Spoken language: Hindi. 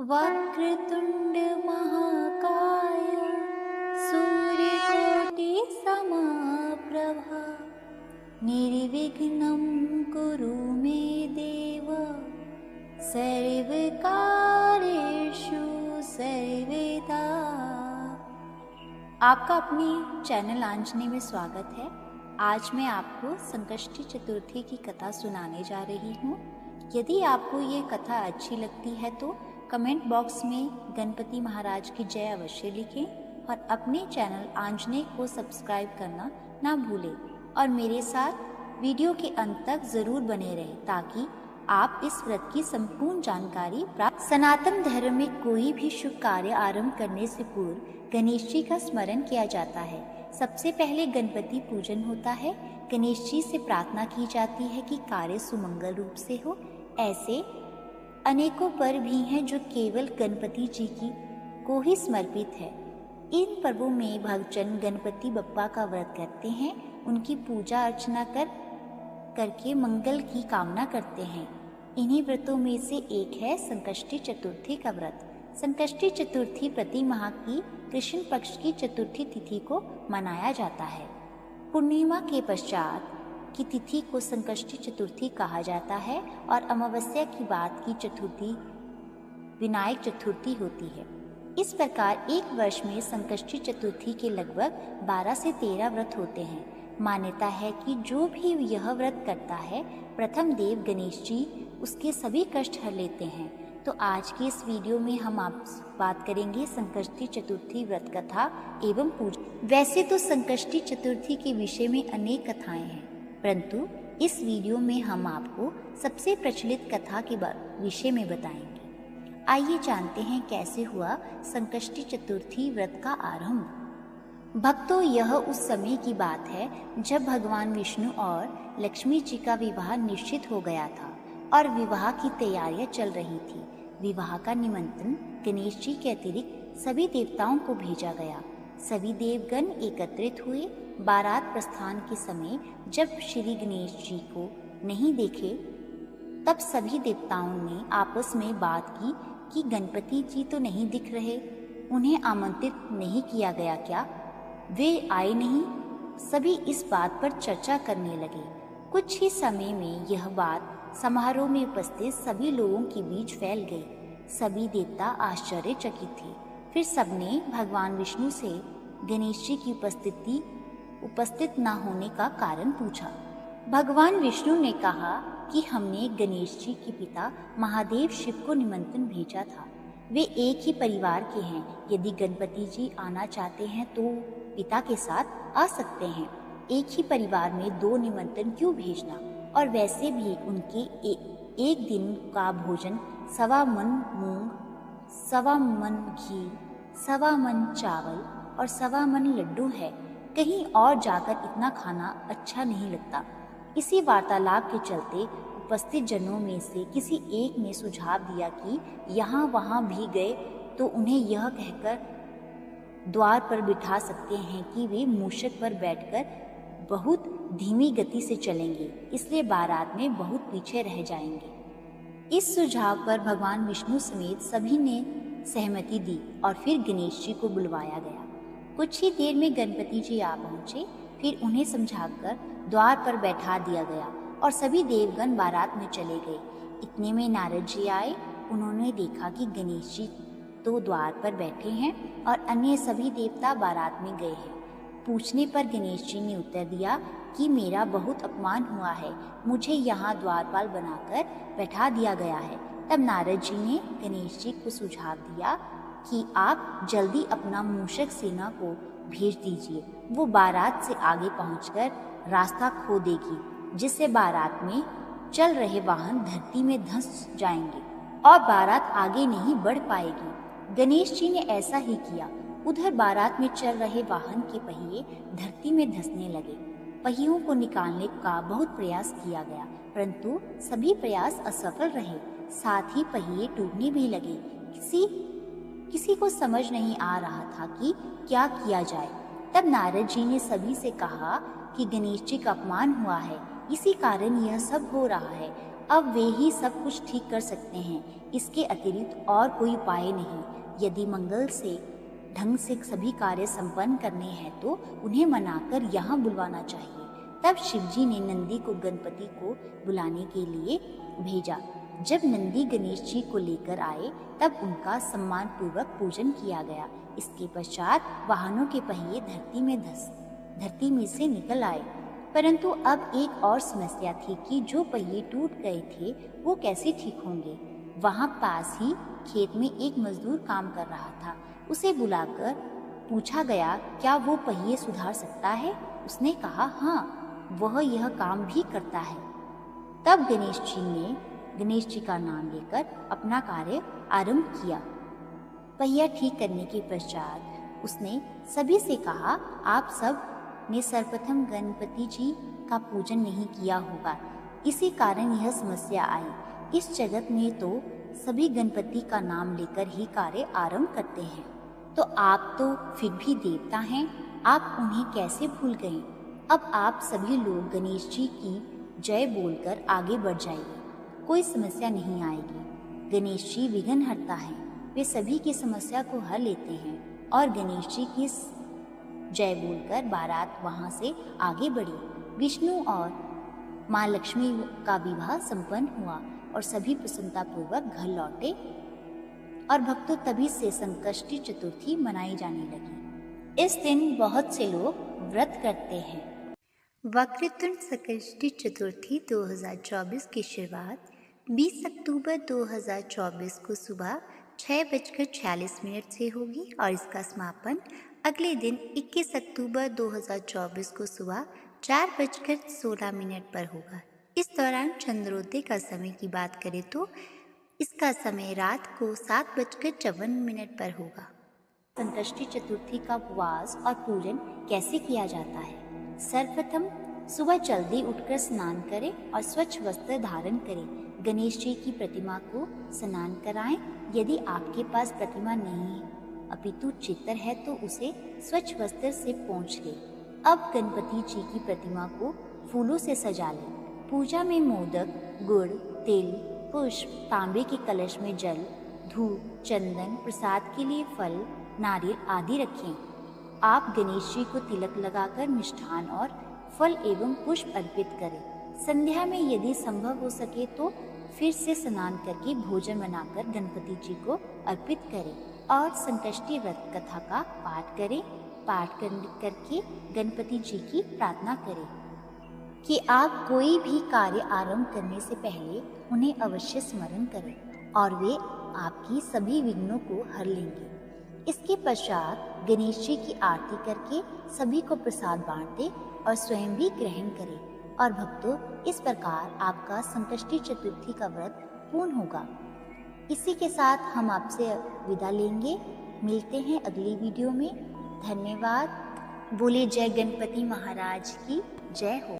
वक्रतुंड महाकाय सूर्यकोटि समप्रभा निर्विघ्नं कुरु मे देव सर्वकार्येषु सर्वदा। आपका अपने चैनल आंजनी में स्वागत है। आज मैं आपको संकष्टी चतुर्थी की कथा सुनाने जा रही हूँ। यदि आपको ये कथा अच्छी लगती है तो कमेंट बॉक्स में गणपति महाराज की जय अवश्य लिखें और अपने चैनल आंजनेय को सब्सक्राइब करना ना भूलें और मेरे साथ वीडियो के अंत तक जरूर बने रहें ताकि आप इस व्रत की संपूर्ण जानकारी प्राप्त। सनातन धर्म में कोई भी शुभ कार्य आरंभ करने से पूर्व गणेश जी का स्मरण किया जाता है। सबसे पहले गणपति पूजन होता है। गणेश जी से प्रार्थना की जाती है कि कार्य सुमंगल रूप से हो। ऐसे अनेकों पर्व भी हैं जो केवल गणपति जी की को ही समर्पित है। इन पर्वों में भक्तजन गणपति बप्पा का व्रत करते हैं, उनकी पूजा अर्चना करके मंगल की कामना करते हैं। इन्हीं व्रतों में से एक है संकष्टी चतुर्थी का व्रत। संकष्टी चतुर्थी प्रति माह की कृष्ण पक्ष की चतुर्थी तिथि को मनाया जाता है। पूर्णिमा के पश्चात की तिथि को संकष्टी चतुर्थी कहा जाता है और अमावस्या की बाद की चतुर्थी विनायक चतुर्थी होती है। इस प्रकार एक वर्ष में संकष्टी चतुर्थी के लगभग 12 से 13 व्रत होते हैं। मान्यता है कि जो भी यह व्रत करता है प्रथम देव गणेश जी उसके सभी कष्ट हर लेते हैं। तो आज की इस वीडियो में हम आपसे बात करेंगे संकष्टी चतुर्थी व्रत कथा एवं पूजा। वैसे तो संकष्टी चतुर्थी के विषय में अनेक कथाएं हैं, परंतु इस वीडियो में हम आपको सबसे प्रचलित कथा के विषय में बताएंगे। आइए जानते हैं कैसे हुआ संकष्टी चतुर्थी व्रत का आरंभ। भक्तों, यह उस समय की बात है जब भगवान विष्णु और लक्ष्मी जी का विवाह निश्चित हो गया था और विवाह की तैयारियां चल रही थी। विवाह का निमंत्रण गणेश जी के अतिरिक्त सभी देवताओं को भेजा गया। सभी देवगण एकत्रित हुए। बारात प्रस्थान के समय जब श्री गणेश जी को नहीं देखे तब सभी देवताओं ने आपस में बात की कि गणपति जी तो नहीं दिख रहे, उन्हें आमंत्रित नहीं किया गया क्या, वे आए नहीं। सभी इस बात पर चर्चा करने लगे। कुछ ही समय में यह बात समारोह में उपस्थित सभी लोगों के बीच फैल गई। सभी देवता आश्चर्यचकित थे। फिर सबने भगवान विष्णु से गणेश जी की उपस्थित न होने का कारण पूछा। भगवान विष्णु ने कहा कि हमने गणेश जी के पिता महादेव शिव को निमंत्रण भेजा था। वे एक ही परिवार के हैं। यदि गणपति जी आना चाहते हैं तो पिता के साथ आ सकते हैं। एक ही परिवार में 2 निमंत्रण क्यों भेजना? और वैसे भी उनके एक दिन का भोजन 1.25 मन मूंग, 1.25 मन घी, 1.25 मन चावल और 1.25 मन लड्डू है। कहीं और जाकर इतना खाना अच्छा नहीं लगता। इसी वार्तालाप के चलते उपस्थित जनों में से किसी एक ने सुझाव दिया कि यहाँ वहाँ भी गए तो उन्हें यह कहकर द्वार पर बिठा सकते हैं कि वे मूषक पर बैठकर बहुत धीमी गति से चलेंगे, इसलिए बारात में बहुत पीछे रह जाएंगे। इस सुझाव पर भगवान विष्णु समेत सभी ने सहमति दी और फिर गणेश जी को बुलवाया गया। कुछ ही देर में गणपति जी आ पहुंचे। फिर उन्हें समझाकर द्वार पर बैठा दिया गया और सभी देवगण बारात में चले गए। इतने में नारद जी आए। उन्होंने देखा कि गणेश जी तो द्वार पर बैठे हैं और अन्य सभी देवता बारात में गए हैं। पूछने पर गणेश जी ने उत्तर दिया कि मेरा बहुत अपमान हुआ है, मुझे यहाँ द्वारपाल बनाकर बैठा दिया गया है। तब नारद जी ने गणेश जी को सुझाव दिया कि आप जल्दी अपना मूषक सेना को भेज दीजिए। वो बारात से आगे पहुंचकर रास्ता खो देगी, जिससे बारात में चल रहे वाहन धरती में धंस जाएंगे और बारात आगे नहीं बढ़ पाएगी। गणेश जी ने ऐसा ही किया। उधर बारात में चल रहे वाहन के पहिए धरती में धंसने लगे। पहियों को निकालने का बहुत प्रयास किया गया, परंतु सभी प्रयास असफल रहे। साथ ही पहिए टूटने भी लगे। किसी को समझ नहीं आ रहा था कि क्या किया जाए। तब नारद जी ने सभी से कहा कि गणेश जी का अपमान हुआ है, इसी कारण यह सब हो रहा है। अब वे ही सब कुछ ठीक कर सकते हैं, इसके अतिरिक्त और कोई उपाय नहीं। यदि मंगल से ढंग से सभी कार्य संपन्न करने हैं तो उन्हें मनाकर यहाँ बुलवाना चाहिए। तब शिवजी ने नंदी को गणपति को बुलाने के लिए भेजा। जब नंदी गणेश जी को लेकर आए तब उनका सम्मान पूर्वक पूजन किया गया। इसके पश्चात वाहनों के पहिए धरती में से निकल आए। परंतु अब एक और समस्या थी कि जो पहिए टूट गए थे वो कैसे ठीक होंगे। वहाँ पास ही खेत में एक मजदूर काम कर रहा था। उसे बुलाकर पूछा गया, क्या वो पहिए सुधार सकता है? उसने कहा, हाँ, वह यह काम भी करता है। तब गणेश जी का नाम लेकर अपना कार्य आरंभ किया। पहिया ठीक करने के पश्चात उसने सभी से कहा, आप सब ने सर्वप्रथम गणपति जी का पूजन नहीं किया होगा, इसी कारण यह समस्या आई। इस जगत में तो सभी गणपति का नाम लेकर ही कार्य आरंभ करते हैं, तो आप तो फिर भी देवता हैं, आप उन्हें कैसे भूल गए? अब आप सभी लोग गणेश जी की जय बोलकर आगे बढ़ जाइए, कोई समस्या नहीं आएगी। गणेश जी विघ्नहर्ता हैं, वे सभी की समस्या को हल लेते हैं। और गणेश जी की जय बोलकर बारात वहां से आगे बढ़ी। विष्णु और माँ लक्ष्मी का विवाह संपन्न हुआ और सभी प्रसन्नतापूर्वक घर लौटे और भक्तों तभी से संकष्टी चतुर्थी मनाई जाने लगी। इस दिन बहुत से लोग व्रत करते हैं। वक्रतुंड संकष्टी चतुर्थी 2024 की शुरुआत 20 अक्टूबर 2024 को सुबह 6:46 से होगी और इसका समापन अगले दिन 21 अक्टूबर 2024 को सुबह 4:16 पर होगा। इस दौरान चंद्रोदय का समय की बात करें तो इसका समय रात को 7:54 पर होगा। संकष्टी चतुर्थी का उपवास और पूजन कैसे किया जाता है? सर्वप्रथम सुबह जल्दी उठकर स्नान करें और स्वच्छ वस्त्र धारण करें। गणेश जी की प्रतिमा को स्नान कराएं। यदि आपके पास प्रतिमा नहीं है अपितु चित्र है तो उसे स्वच्छ वस्त्र से पोंछ लें। अब गणपति जी की प्रतिमा को फूलों से सजा लें। पूजा में मोदक, गुड़, तिल, पुष्प, तांबे के कलश में जल, धूप, चंदन, प्रसाद के लिए फल, नारियल आदि रखें। आप गणेश जी को तिलक लगाकर मिष्ठान और फल एवं पुष्प अर्पित करें। संध्या में यदि संभव हो सके तो फिर से स्नान करके भोजन बनाकर गणपति जी को अर्पित करें और संकष्टी व्रत कथा का पाठ करें। पाठ करके गणपति जी की प्रार्थना करें कि आप कोई भी कार्य आरंभ करने से पहले उन्हें अवश्य स्मरण करें और वे आपकी सभी विघ्नों को हर लेंगे। इसके पश्चात गणेश जी की आरती करके सभी को प्रसाद बांट दें और स्वयं भी ग्रहण करें। और भक्तों, इस प्रकार आपका संकष्टी चतुर्थी का व्रत पूर्ण होगा। इसी के साथ हम आपसे विदा लेंगे। मिलते हैं अगली वीडियो में। धन्यवाद। बोले जय गणपति महाराज की जय हो।